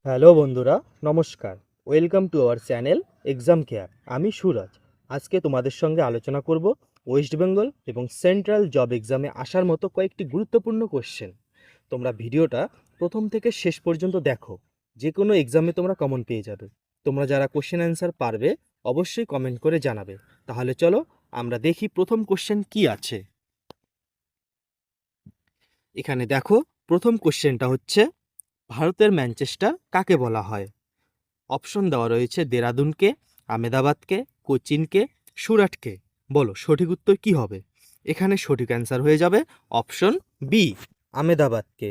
Hello বন্ধুরা, নমস্কার। Welcome to our channel exam care. আমি সুরাজ। আজকে তোমাদের সঙ্গে আলোচনা করব ওয়েস্ট বেঙ্গল এবং সেন্ট্রাল জব এক্সামে আসার মতো কয়েকটি গুরুত্বপূর্ণ কোশ্চেন। তোমরা ভিডিওটা প্রথম থেকে শেষ পর্যন্ত দেখো, যে কোনো এক্সামে তোমরা কমন পেয়ে যাবে। তোমরা যারা কোশ্চেন অ্যান্সার পারবে অবশ্যই কমেন্ট করে জানাবে। তাহলে চলো আমরা দেখি প্রথম কোশ্চেন কি আছে। এখানে দেখো, প্রথম কোশ্চেনটা হচ্ছে, ভারতের ম্যানচেস্টার কাকে বলা হয়? অপশন দেওয়া রয়েছে দেরাদুনকে, আমেদাবাদকে, কোচিনকে, সুরাটকে। বলো সঠিক উত্তর কি হবে? এখানে সঠিক অ্যান্সার হয়ে যাবে অপশন বি, আমেদাবাদকে।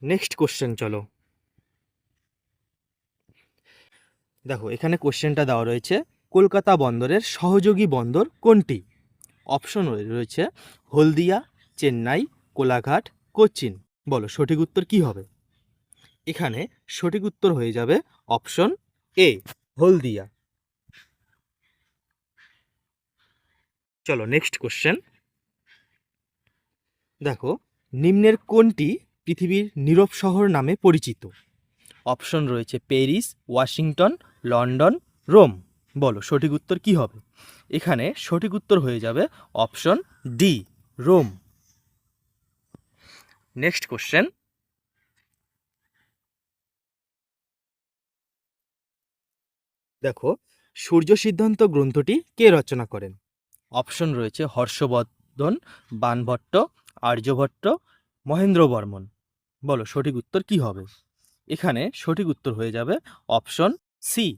নেক্সট কোশ্চেন চলো। দেখো এখানে কোশ্চেনটা দেওয়া রয়েছে, কলকাতা বন্দরের সহযোগী বন্দর কোনটি? অপশন রয়েছে হলদিয়া, চেন্নাই, কোলাঘাট, কোচিন। বলো সঠিক উত্তর কি হবে? এখানে সঠিক উত্তর হয়ে যাবে অপশন এ, হলদিয়া। চলো নেক্সট কোশ্চেন। দেখো, নিম্নের কোনটি পৃথিবীর নীরব শহর নামে পরিচিত? অপশন রয়েছে প্যারিস, ওয়াশিংটন, লন্ডন, রোম। বলো সঠিক উত্তর কি হবে? এখানে সঠিক উত্তর হয়ে যাবে option D, Rome. Next question. দেখো, সূর্য সিদ্ধান্ত গ্রন্থটি কে রচনা করেন? অপশন রয়েছে হর্ষবর্ধন, বাণভট্ট, আর্যভট্ট, মহেন্দ্র বর্মন। বলো সঠিক উত্তর কি হবে? এখানে সঠিক উত্তর হয়ে যাবে option C,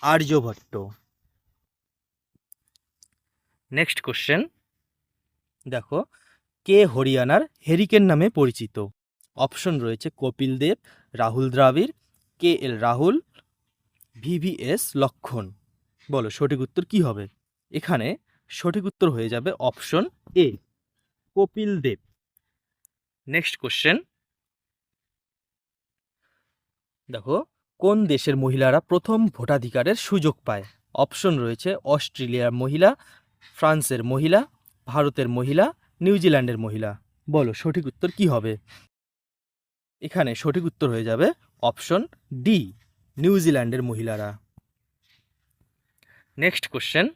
Aryabhatta. Next question. দেখো, কে হরিয়ানার হেরিকেন নামে পরিচিত? অপশন রয়েছে Kapil Dev, Rahul Dravid, K L Rahul, VVS Laxman. বলো সঠিক উত্তর কি হবে? এখানে সঠিক উত্তর হয়ে যাবে option A, Kapil Dev. Next question. দেখো, কোন দেশের মহিলারা প্রথম ভোটাধিকারের সুযোগ পায়? অপশন রয়েছে অস্ট্রেলিয়ার মহিলা, ফ্রান্সের মহিলা, ভারতের মহিলা, নিউজিল্যান্ডের মহিলা। বলো সঠিক উত্তর কি হবে? এখানে সঠিক উত্তর হয়ে যাবে অপশন ডি, নিউজিল্যান্ডের মহিলারা। Next question.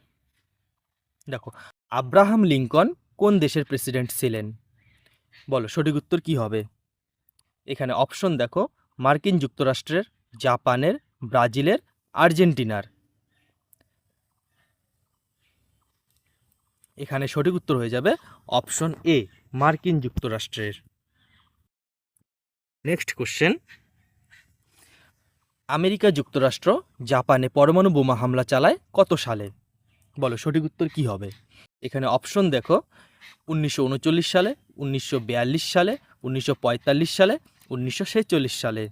দেখো, আব্রাহাম লিঙ্কন কোন দেশের প্রেসিডেন্ট ছিলেন? বলো সঠিক উত্তর কি হবে? এখানে অপশন দেখো, মার্কিন যুক্তরাষ্ট্রের, জাপানের, ব্রাজিলের, আর্জেন্টিনার। এখানে সঠিক উত্তর হয়ে যাবে অপশন এ, মার্কিন যুক্তরাষ্ট্রের। Next question. আমেরিকা যুক্তরাষ্ট্র জাপানে পরমাণু বোমা হামলা চালায় কত সালে? বলো সঠিক উত্তর কি হবে? এখানে অপশন দেখো, 1939 সালে, 1942 সালে, 1945 সালে, 1946 সালে।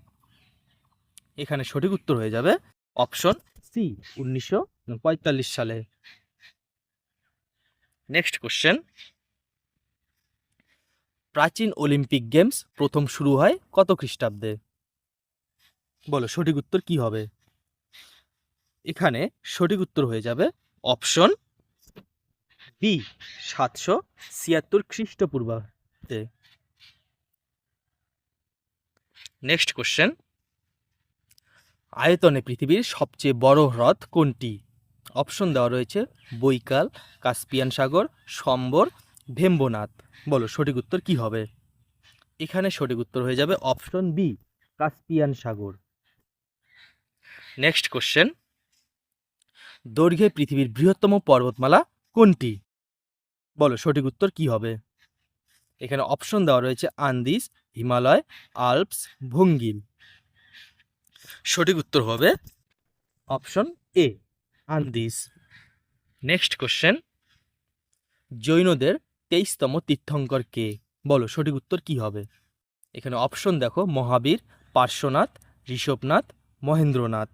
এখানে সঠিক উত্তর হয়ে যাবে অপশন সি, 1945 সালে। Next question. প্রাচীন অলিম্পিক গেমস প্রথম শুরু হয় কত খ্রিস্টাব্দে? বলো সঠিক উত্তর কি হবে? এখানে সঠিক উত্তর হয়ে যাবে অপশন বি, 776 খ্রিস্টপূর্বাব্দে। Next question. আয়তনে পৃথিবীর সবচেয়ে বড় হ্রদ কোনটি? অপশন দেওয়া রয়েছে বৈকাল, কাস্পিয়ান সাগর, সম্বর, ভেম্বনাথ। বলো সঠিক উত্তর কি হবে? এখানে সঠিক উত্তর হয়ে যাবে অপশন বি, কাস্পিয়ান সাগর। Next question. দৈর্ঘ্যে পৃথিবীর বৃহত্তম পর্বতমালা কোনটি? বলো সঠিক উত্তর কি হবে? এখানে অপশন দেওয়া রয়েছে আন্দিজ, হিমালয়, আল্পস, ভঙ্গিল। সঠিক উত্তর হবে option A, Andes. Next question. জৈনদের 23তম তীর্থঙ্কর কে? বলো সঠিক উত্তর কি হবে? এখানে অপশন দেখো, মহাবীর, পার্শ্বনাথ, ঋষভনাথ, মহেন্দ্রনাথ।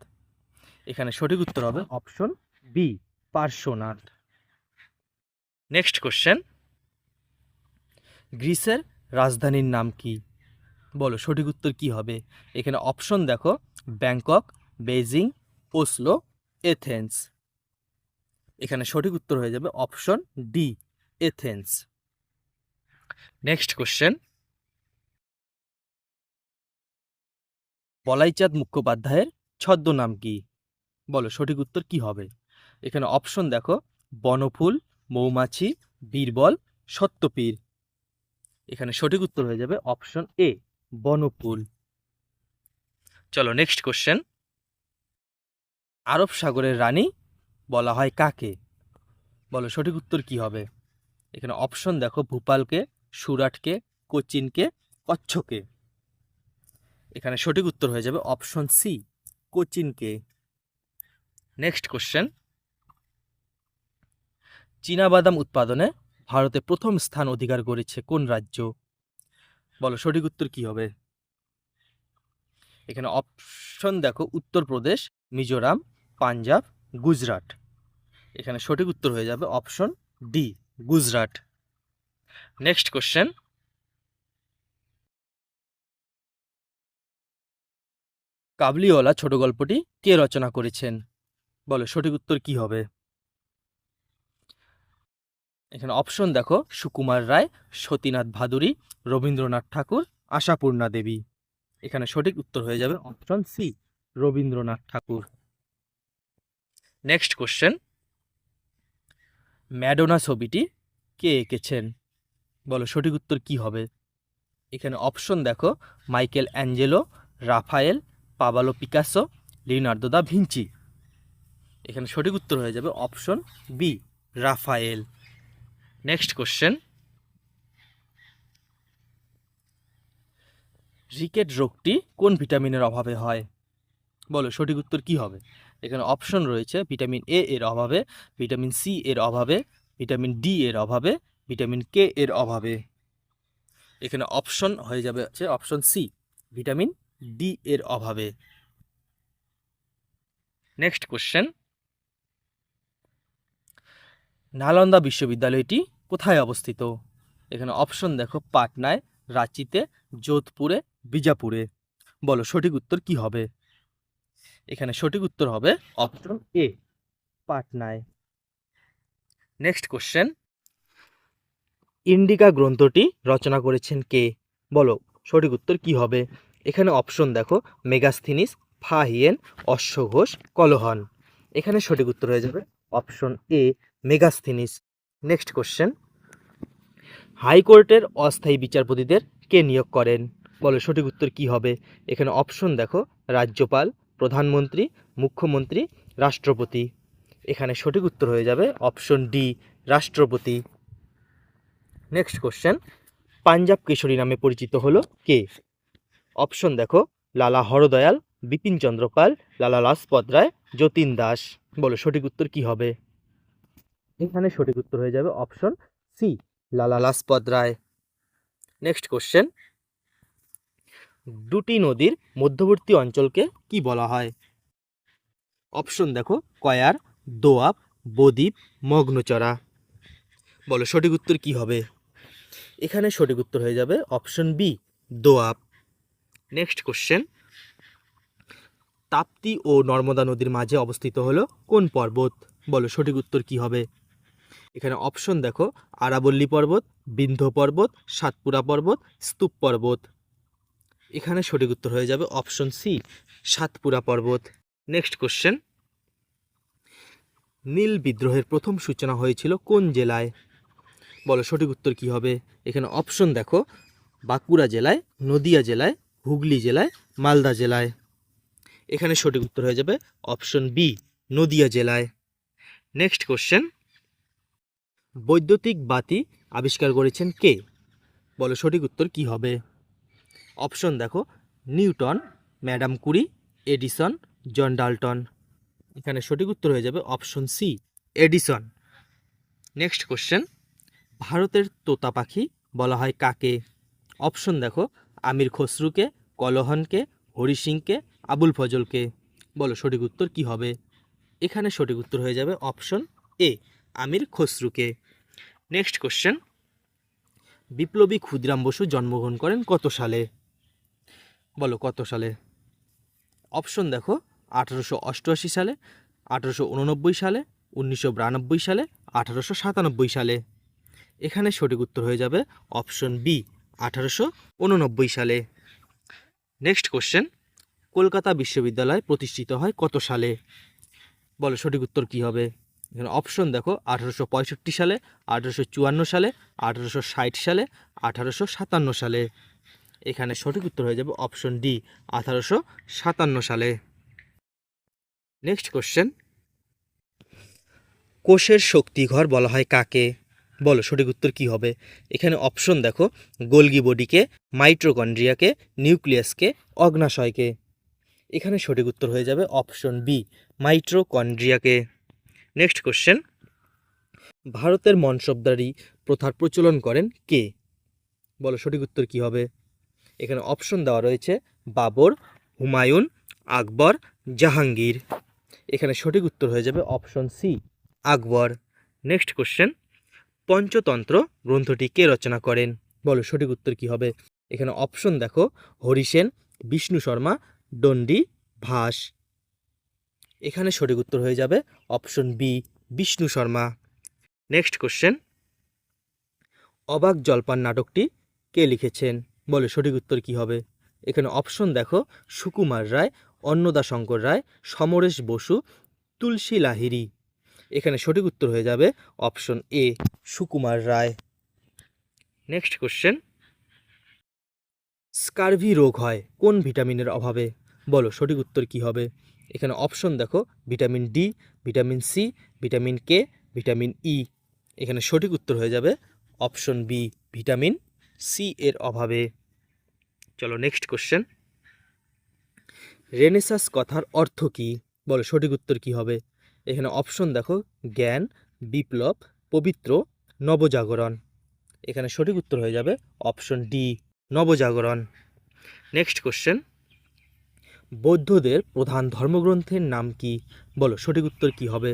এখানে সঠিক উত্তর হবে option B, Parshvanath. Next question. গ্রিসের রাজধানীর নাম কি? বলো সঠিক উত্তর কি হবে? এখানে অপশন দেখো, ব্যাংকক, বেজিং, ওসলো, এথেন্স। এখানে সঠিক উত্তর হয়ে যাবে option D, Athens. Next question. Balaichand মুখোপাধ্যায়ের ছদ্মনাম কি? বলো সঠিক উত্তর কি হবে? এখানে অপশন দেখো, বনফুল, মৌমাছি, বীরবল, সত্যপীর। এখানে সঠিক উত্তর হয়ে যাবে অপশন এ, বনফুল। চলো নেক্সট কোশ্চেন। আরব সাগরের রানী বলা হয় কাকে? বলো সঠিক উত্তর কি হবে? এখানে অপশন দেখো, ভূপালকে, সুরাটকে, কোচিনকে, কচ্ছকে। এখানে সঠিক উত্তর হয়ে যাবে অপশন সি, কোচিনকে। Next question. চীনাবাদাম উৎপাদনে ভারতে প্রথম স্থান অধিকার করেছে কোন রাজ্য? বলো সঠিক উত্তর কি হবে? এখানে অপশন দেখো, উত্তরপ্রদেশ, মিজোরাম, পাঞ্জাব, গুজরাট। এখানে সঠিক উত্তর হয়ে যাবে option D, Gujarat. Next question. Kabuliwala ছোট গল্পটি কে রচনা করেছেন? বলো সঠিক উত্তর কি হবে? এখানে অপশন দেখো, সুকুমার রায়, সতীনাথ ভাদুরী, রবীন্দ্রনাথ ঠাকুর, আশাপূর্ণা দেবী। এখানে সঠিক উত্তর হয়ে যাবে option C, Rabindranath Thakur. Next question. Madonna ছবিটি কে এঁকেছেন? বলো সঠিক উত্তর কি হবে? এখানে অপশন দেখো, Michelangelo, Raphael, Pablo Picasso, Leonardo da Vinci. এখানে সঠিক উত্তর হয়ে যাবে option B, Raphael. Next question. Rickets রোগটি কোন ভিটামিনের অভাবে হয়? বলো সঠিক উত্তর কি হবে? এখানে অপশন রয়েছে, ভিটামিন এ এর অভাবে, ভিটামিন সি এর অভাবে, ভিটামিন ডি এর অভাবে, ভিটামিন কে এর অভাবে। এখানে অপশন হয়ে যাবে হচ্ছে অপশন সি, ভিটামিন ডি এর অভাবে। Next question. নালন্দা বিশ্ববিদ্যালয়টি কোথায় অবস্থিত? এখানে অপশন দেখো, পাটনায়, রাঁচিতে, যোধপুরে, বিজাপুরে। বলো সঠিক উত্তর কি হবে? এখানে সঠিক উত্তর হবে অপশন এ, পাটনায়। Next question. ইন্ডিকা গ্রন্থটি রচনা করেছেন কে? বলো সঠিক উত্তর কি হবে? এখানে অপশন দেখো, মেগাস্থিনিস, ফাহিয়েন, অশ্বঘোষ, কলহন। এখানে সঠিক উত্তর হয়ে যাবে অপশন এ, মেগাস্থিনিস। Next question. হাইকোর্টের অস্থায়ী বিচারপতিদের কে নিয়োগ করেন? বলো সঠিক উত্তর কি হবে? এখানে অপশন দেখো, রাজ্যপাল, প্রধানমন্ত্রী, মুখ্যমন্ত্রী, রাষ্ট্রপতি। এখানে সঠিক উত্তর হয়ে যাবে অপশন ডি, রাষ্ট্রপতি। Next question. পাঞ্জাব কেশরী নামে পরিচিত হলো কে? অপশন দেখো, লালা হরদয়াল, বিপিনচন্দ্র পাল, লালা লাজপত রায়, যতীন দাস। বলো সঠিক উত্তর কি হবে? এখানে সঠিক উত্তর হয়ে যাবে option C, Lala Lajpat Rai. Next question. দুটি নদীর মধ্যবর্তী অঞ্চলকে কি বলা হয়? অপশন দেখো, কয়ার, দোয়াব, বদ্বীপ, মগ্নচড়া। বলো সঠিক উত্তর কি হবে? এখানে সঠিক উত্তর হয়ে যাবে option B, doab. Next question. Tapti ও নর্মদা নদীর মাঝে অবস্থিত হলো কোন পর্বত? বলো সঠিক উত্তর কি হবে? এখানে অপশন দেখো, আরাবল্লী পর্বত, বিন্ধ্য পর্বত, সাতপুরা পর্বত, স্তূপ পর্বত। এখানে সঠিক উত্তর হয়ে যাবে অপশন সি, সাতপুরা পর্বত। Next question. নীল বিদ্রোহের প্রথম সূচনা হয়েছিল কোন জেলায়? বলো সঠিক উত্তর কি হবে? এখানে অপশন দেখো, বাঁকুড়া জেলায়, নদিয়া জেলায়, হুগলি জেলায়, মালদা জেলায়। এখানে সঠিক উত্তর হয়ে যাবে অপশন বি, নদিয়া জেলায়। Next question. বৈদ্যুতিক বাতি আবিষ্কার করেছেন কে? বলো সঠিক উত্তর কি হবে? অপশন দেখো, Newton, madam Curie, Edison, John Dalton. এখানে সঠিক উত্তর হয়ে যাবে option C, Edison. Next question. ভারতের তোতা পাখি বলা হয় কাকে? অপশন দেখো, আমির খসরুকে, কলহনকে, হরি সিংকে, আবুল ফজলকে। বলো সঠিক উত্তর কি হবে? এখানে সঠিক উত্তর হয়ে যাবে অপশন এ, আমির খসরুকে। Next question. বিপ্লবী ক্ষুদিরাম বসু জন্মগ্রহণ করেন কত সালে? বলো কত সালে? অপশন দেখো, 1888 সালে, 1889 সালে, 1992 সালে, 1897 সালে। এখানে সঠিক উত্তর হয়ে যাবে অপশন বি, 1889 সালে। Next question. কলকাতা বিশ্ববিদ্যালয় প্রতিষ্ঠিত হয় কত সালে? বলো সঠিক উত্তর কি হবে? এখানে অপশন দেখো 1865 সালে, 1854 সালে, 1860 সালে, 1857 সালে। এখানে সঠিক উত্তর হয়ে যাবে অপশন ডি, 1857 সালে। নেক্সট কোশ্চেন, কোষের শক্তিঘর বলা হয় কাকে? বলো সঠিক উত্তর কি হবে? এখানে অপশন দেখো গোলগি বডিকে, মাইটোকন্ড্রিয়াকে, নিউক্লিয়াসকে, অগ্নাশয়কে। এখানে সঠিক উত্তর হয়ে যাবে অপশন বি, মাইটোকন্ড্রিয়াকে। নেক্সট কোশ্চেন, ভারতের মনসবদারি প্রথার প্রচলন করেন কে? বলো সঠিক উত্তর কি হবে? এখানে অপশন দেওয়া রয়েছে বাবর, হুমায়ুন, আকবর, জাহাঙ্গীর। এখানে সঠিক উত্তর হয়ে যাবে অপশন সি, আকবর। নেক্সট কোশ্চেন, পঞ্চতন্ত্র গ্রন্থটি কে রচনা করেন? বলো সঠিক উত্তর কি হবে? এখানে অপশন দেখো হরিসেন, বিষ্ণু শর্মা, দণ্ডী, ভাস। এখানে সঠিক উত্তর হয়ে যাবে option B, Vishnu Sharma. Next question, অবাক জলপান নাটকটি কে লিখেছেন? বলো সঠিক উত্তর কি হবে? এখানে অপশন দেখো সুকুমার রায়, অন্নদাশঙ্কর রায়, সমরেশ বসু, তুলসী লাহিড়ী। এখানে সঠিক উত্তর হয়ে যাবে option A, Sukumar Ray. Next question, scurvy রোগ হয় কোন ভিটামিনের অভাবে? বলো সঠিক উত্তর কি হবে? এখানে অপশন দেখো vitamin D, vitamin C, vitamin K, vitamin E. এখানে সঠিক উত্তর হয়ে যাবে অপশন বি, ভিটামিন সি এর অভাবে। চলো নেক্সট কোশ্চেন, রেনেসাস কথার অর্থ কী? বলো সঠিক উত্তর কি হবে? এখানে অপশন দেখো জ্ঞান, বিপ্লব, পবিত্র, নবজাগরণ। এখানে সঠিক উত্তর হয়ে যাবে অপশন ডি, নবজাগরণ। নেক্সট কোশ্চেন, বৌদ্ধদের প্রধান ধর্মগ্রন্থের নাম কি? বলো সঠিক উত্তর কি হবে?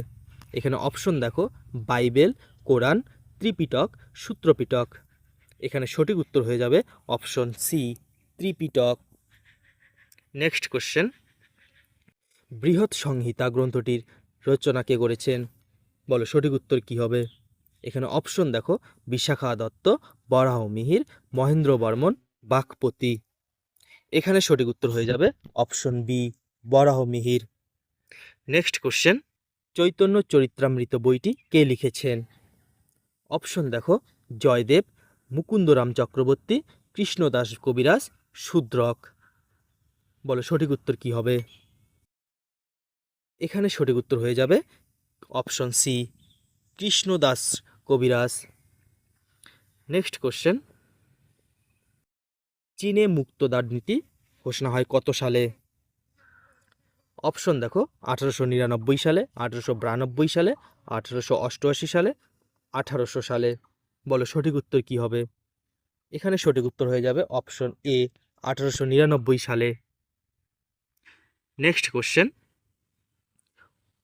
এখানে অপশন দেখো বাইবেল, কোরআন, ত্রিপিটক, সূত্রপিটক। এখানে সঠিক উত্তর হয়ে যাবে option C, Tripitaka. Next question, Brihat Samhita গ্রন্থটির রচনা কে করেছেন? বলো সঠিক উত্তর কি হবে? এখানে অপশন দেখো বিশাখা দত্ত, বরাহ মিহির, মহেন্দ্র বর্মন, বাকপতি। এখানে সঠিক উত্তর হয়ে যাবে অপশন বি, বরাহ মিহির। নেক্সট কোশ্চেন, চৈতন্য চরিত্রামৃত বইটি কে লিখেছেন? অপশন দেখো জয়দেব, মুকুন্দরাম চক্রবর্তী, কৃষ্ণদাস কবিরাজ, শূদ্রক। বলো সঠিক উত্তর কি হবে? এখানে সঠিক উত্তর হয়ে যাবে অপশন সি, কৃষ্ণদাস কবিরাজ। নেক্সট কোশ্চেন, চীনে মুক্তদার নীতি ঘোষণা হয় কত সালে? অপশন দেখো 1899 সালে, 1892 সালে, 1888 সালে, 1800 সালে। বলো সঠিক উত্তর কি হবে? এখানে সঠিক উত্তর হয়ে যাবে অপশন এ, 1899 সালে। নেক্সট কোশ্চেন,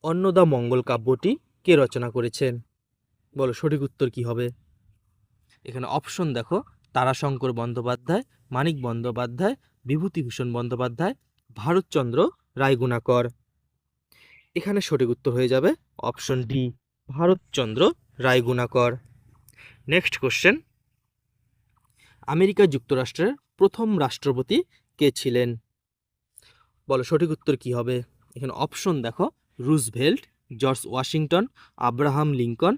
অন্নদা মঙ্গল কাব্যটি কে রচনা করেছেন? বলো সঠিক উত্তর কি হবে? এখানে অপশন দেখো তারাশঙ্কর বন্দ্যোপাধ্যায়, মানিক বন্দ্যোপাধ্যায়, বিভূতিভূষণ বন্দ্যোপাধ্যায়, ভারতচন্দ্র রায়গুণাকর। এখানে সঠিক উত্তর হয়ে যাবে option D, Bharatchandra Raygunakar. Next question, America যুক্তরাষ্ট্রের প্রথম রাষ্ট্রপতি কে ছিলেন? বলো সঠিক উত্তর কি হবে? এখানে অপশন দেখো Roosevelt, George Washington, Abraham Lincoln,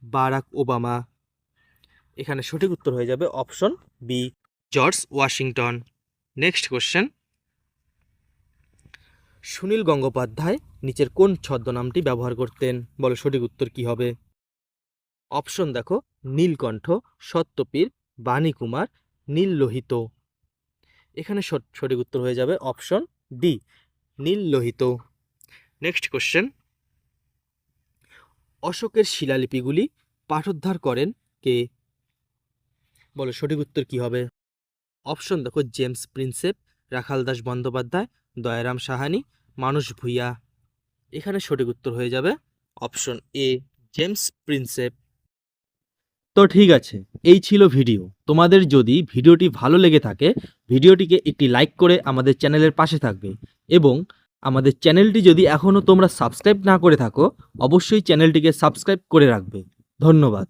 Barack Obama. এখানে সঠিক উত্তর হয়ে যাবে option B, George Washington. Next question, Sunil Gangopadhyay নিচের কোন ছদ্মনামটি ব্যবহার করতেন? বলো সঠিক উত্তর কি হবে? অপশন দেখো নীলকণ্ঠ, সত্যপীর, বাণীকুমার, নীললোহিত। এখানে সঠিক উত্তর হয়ে যাবে option D, Nillohit. Next question, অশোকের শিলালিপিগুলি পাঠোদ্ধার করেন কে? বলো সঠিক উত্তর কি হবে? অপশন দেখো জেমস প্রিন্সেপ, রাখালদাস বন্দ্যোপাধ্যায়, দয়ারাম সাহানি, মানস ভূঁইয়া। এখানে সঠিক উত্তর হয়ে যাবে অপশন এ, জেমস প্রিন্সেপ। তো ঠিক আছে, এই ছিল ভিডিও। তোমাদের যদি ভিডিওটি ভালো লেগে থাকে ভিডিওটিকে একটি লাইক করে আমাদের চ্যানেলের পাশে থাকবে, এবং আমাদের চ্যানেলটি যদি এখনও তোমরা সাবস্ক্রাইব না করে থাকো অবশ্যই চ্যানেলটিকে সাবস্ক্রাইব করে রাখবে। ধন্যবাদ।